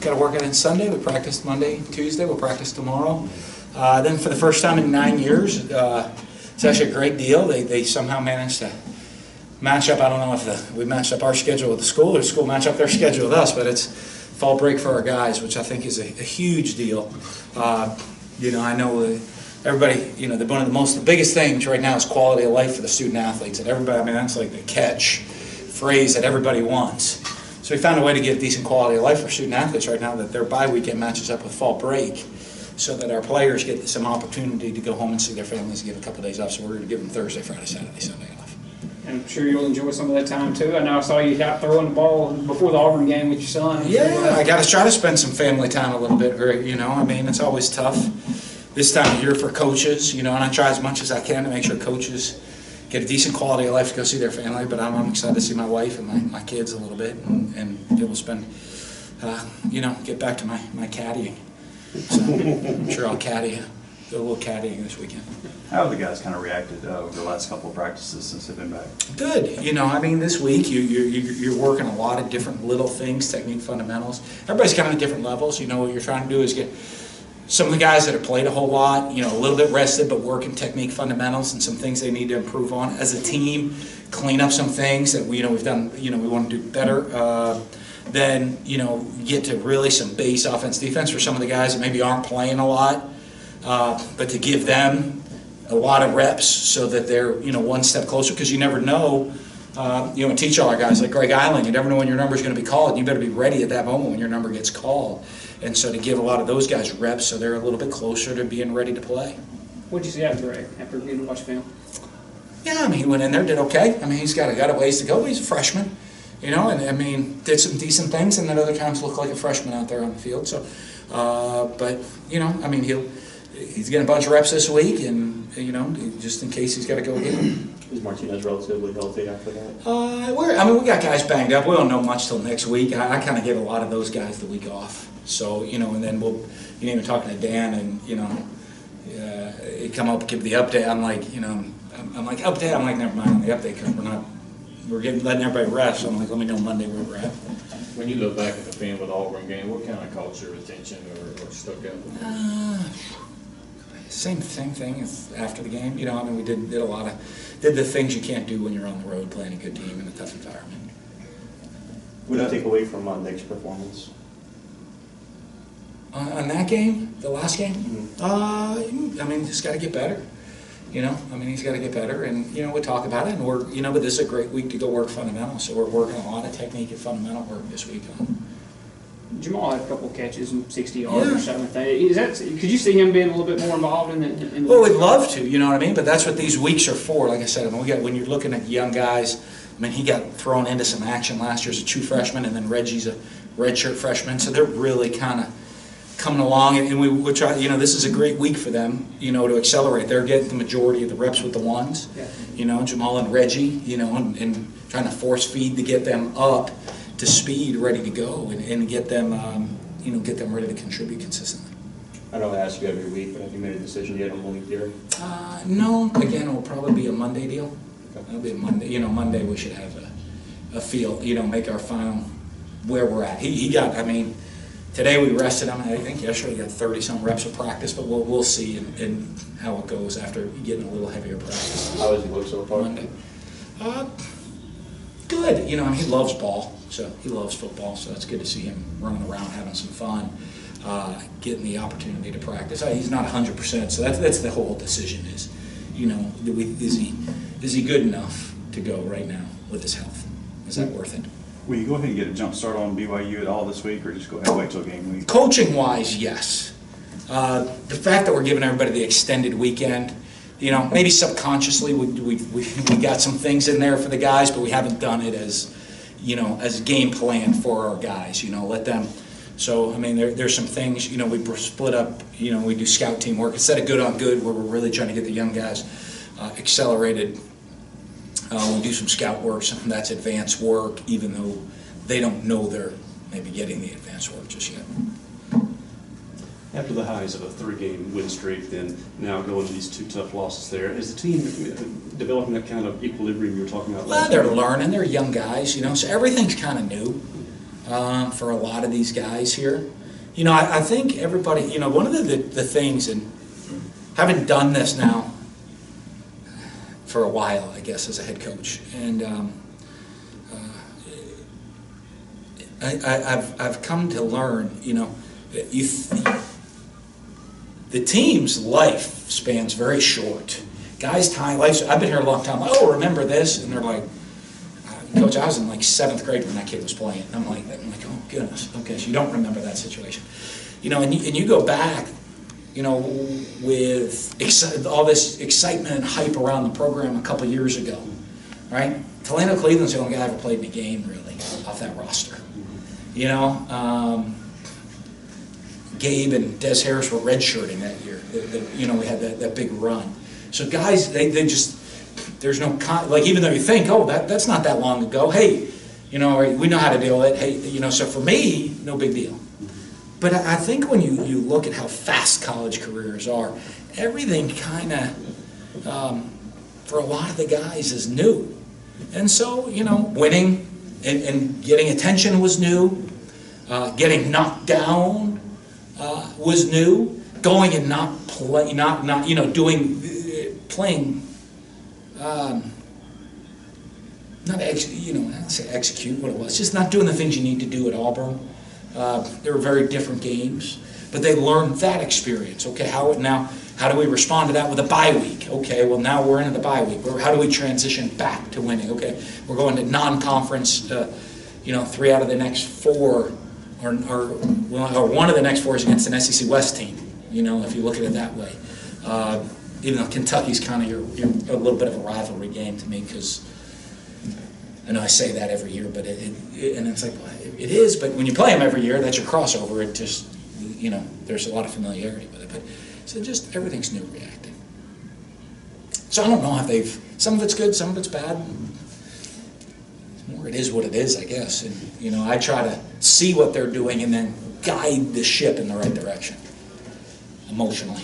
got to work on it Sunday. We practiced Monday, Tuesday. We'll practice tomorrow. Then for the first time in 9 years, it's actually a great deal. They somehow managed to match up. I don't know if we matched up our schedule with the school or the school matched up their schedule with us, but it's fall break for our guys, which I think is a huge deal. You know, I know everybody, you know, one of the biggest things right now is quality of life for the student athletes, and everybody, I mean, that's like the catch phrase that everybody wants. So we found a way to get decent quality of life for student athletes right now, that their bye weekend matches up with fall break, so that our players get some opportunity to go home and see their families and get a couple of days off. So we're going to give them Thursday, Friday, Saturday, Sunday off. And I'm sure you'll enjoy some of that time too. I know I saw you out throwing the ball before the Auburn game with your son. Yeah, I got to try to spend some family time a little bit. You know, I mean, it's always tough this time of year for coaches. You know, and I try as much as I can to make sure coaches get a decent quality of life to go see their family. But I'm excited to see my wife and my kids a little bit, and be able to spend, you know, get back to my caddying. So I'm sure I'll caddy, do a little caddying this weekend. How have the guys kind of reacted over the last couple of practices since they've been back? Good. You know, I mean, this week you're working a lot of different little things, technique fundamentals. Everybody's kind of at different levels. You know, what you're trying to do is get some of the guys that have played a whole lot, you know, a little bit rested, but working technique fundamentals and some things they need to improve on as a team. Clean up some things that we've done. You know, we want to do better. Then, you know, get to really some base offense defense for some of the guys that maybe aren't playing a lot, but to give them a lot of reps so that they're, you know, one step closer, because you never know, you know, and teach all our guys like Greg Island, you never know when your number is going to be called, and you better be ready at that moment when your number gets called. And so to give a lot of those guys reps so they're a little bit closer to being ready to play. What did you see out of Greg after getting to watch film? Yeah, I mean, he went in there, did okay. I mean, he's got a ways to go, but he's a freshman. You know, and I mean, did some decent things, and then other times looked like a freshman out there on the field. So, but you know, I mean, he's getting a bunch of reps this week, and you know, just in case he's got to go again. Is Martinez relatively healthy after that? I mean, we got guys banged up. We don't know much till next week. I kind of give a lot of those guys the week off. So you know, and then you know, even talking to Dan, and you know, he come up give the update. I'm like, you know, I'm like update. I'm like, never mind on the update because we're letting everybody rest. So I'm like, let me know Monday where we're at. When you look back at the film with the Auburn game, what kind of caught your attention or stuck out? Same thing as after the game. You know, I mean, we did the things you can't do when you're on the road playing a good team in a tough environment. What did you take away from Nick's performance? On that game, the last game, Mm-hmm. I mean, just got to get better. You know, I mean, he's got to get better, and you know, we talk about it, and we're, you know, but this is a great week to go work fundamentals. So we're working a lot of technique and fundamental work this week on. Jamal had a couple of catches and 60 yards or something. Could you see him being a little bit more involved in the Well, we'd love to, you know what I mean? But that's what these weeks are for. Like I said, I mean, when you're looking at young guys, I mean, he got thrown into some action last year as a true freshman, and then Reggie's a redshirt freshman, so they're really kind of coming along, and we try. You know, this is a great week for them. You know, to accelerate. They're getting the majority of the reps with the ones. Yeah. You know, Jamal and Reggie. You know, and trying to force feed to get them up to speed, ready to go, and get them, you know, get them ready to contribute consistently. I know I ask you every week, but have you made a decision yet on Malik Deary? No. Again, it will probably be a Monday deal. Okay. It'll be a Monday. You know, Monday we should have a feel. You know, make our final where we're at. He got. I mean. Today we rested him. I think yesterday he got 30-some reps of practice, but we'll see in how it goes after getting a little heavier practice. How does he look so far? Monday. Good. You know, I mean, he loves ball, so he loves football. So it's good to see him running around, having some fun, getting the opportunity to practice. He's not 100%, so that's the whole decision. Is, you know, is he good enough to go right now with his health? Is that worth it? Will you go ahead and get a jump start on BYU at all this week, or just go ahead and wait till game week? Coaching-wise, yes. The fact that we're giving everybody the extended weekend, you know, maybe subconsciously we got some things in there for the guys, but we haven't done it as, you know, as a game plan for our guys. You know, let them. So I mean, there's some things. You know, we split up. You know, we do scout team work instead of good on good, where we're really trying to get the young guys accelerated. We'll do some scout work, and that's advanced work, even though they don't know they're maybe getting the advanced work just yet. After the highs of a 3-game win streak, then now going to these 2 tough losses there, is the team developing that kind of equilibrium you were talking about? Well, they're learning. They're young guys, you know, so everything's kind of new. for a lot of these guys here. You know, I think everybody, you know, one of the things, and having done this now for a while, I guess, as a head coach, and I've come to learn, you know, the team's life span's very short. Guys' time, I've been here a long time. Oh, remember this? And they're like, Coach, I was in like 7th grade when that kid was playing. And I'm like, oh goodness, okay, so you don't remember that situation. You know, and you go back, you know, with all this excitement and hype around the program a couple years ago, right? Delano Cleveland's the only guy I ever played in a game, really, off that roster. You know, Gabe and Des Harris were redshirting that year. You know, we had that big run. So guys, they just, there's no, like, even though you think, oh, that's not that long ago, hey, you know, we know how to deal with it, hey, you know, so for me, no big deal. But I think when you look at how fast college careers are, everything kind of, for a lot of the guys, is new. And so, you know, winning and getting attention was new. Getting knocked down was new. Going and not play, not you know, playing. Not you know, I don't say execute what it was. Just not doing the things you need to do at Auburn. They were very different games, but they learned that experience. Okay, how do we respond to that with a bye week? Okay, well now we're into the bye week. How do we transition back to winning? Okay, we're going to non-conference. You know, 3 out of the next 4, or one of the next 4 is against an SEC West team. You know, if you look at it that way. Even though Kentucky's kind of a little bit of a rivalry game to me, because I know I say that every year, but and it's like, well, it is. But when you play them every year, that's your crossover. It just, you know, there's a lot of familiarity with it. But so just everything's new reacting. So I don't know if some of it's good, some of it's bad. More it is what it is, I guess. And you know, I try to see what they're doing and then guide the ship in the right direction, emotionally.